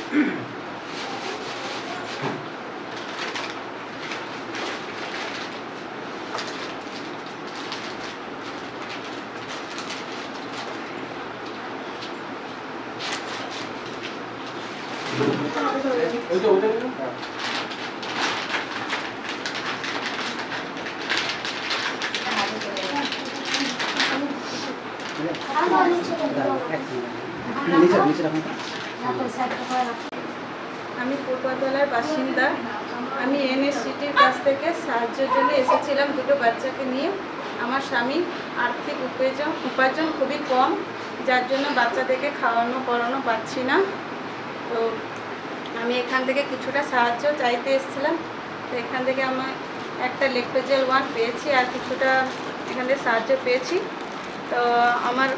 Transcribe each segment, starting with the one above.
আমি পটুয়াতলার বাসিন্দা। আমি এনএসসিটির কাছ থেকে সাহায্যের জন্য এসেছিলাম দুটো বাচ্চাকে নিয়ে। আমার স্বামী আর্থিক উপার্জন খুবই কম, যার জন্য বাচ্চাদেরকে খাওয়ানো পড়ানো পাচ্ছি না। তো আমি এখান থেকে কিছুটা সাহায্য চাইতে এসেছিলাম। তো এখান থেকে আমার একটা লেকটোজেল 1 পেয়েছি আর কিছুটা এখান থেকে সাহায্য পেয়েছি। তো আমার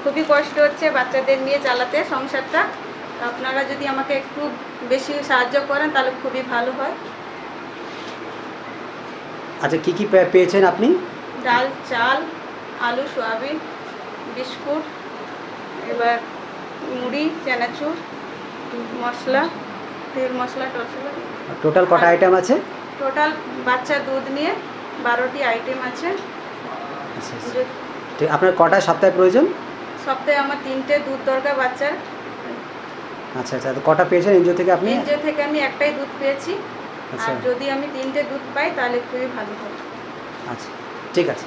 খুবই কষ্ট হচ্ছে বাচ্চাদের নিয়ে চালাতে সংসারটা। আপনারা যদি আমাকে একটু বেশি সাহায্য করেন তাহলে খুবই ভালো হয়। আচ্ছা, কি কি পেয়েছেন আপনি? ডাল, চাল, আলু, সয়াবিন, বিস্কুট, এবার মুড়ি, চানাচুর, মশলা, তেল মশলা টশলা। টোটাল কটা আইটেম আছে? টোটাল বাচ্চা দুধ নিয়ে 12টি আইটেম আছে। আচ্ছা, ঠিক। আপনার কটা সপ্তাহে প্রয়োজন? সপ্তাহে আমার 3টে দুধ দরকার বাচ্চার। আচ্ছা আচ্ছা, তো কটা পেয়েছেন এনজিও থেকে আপনি? এনজিও থেকে আমি একটাই দুধ পেয়েছি। আচ্ছা, আর যদি আমি 3টে দুধ পাই তাহলে খুবই ভালো হবে। আচ্ছা, ঠিক আছে।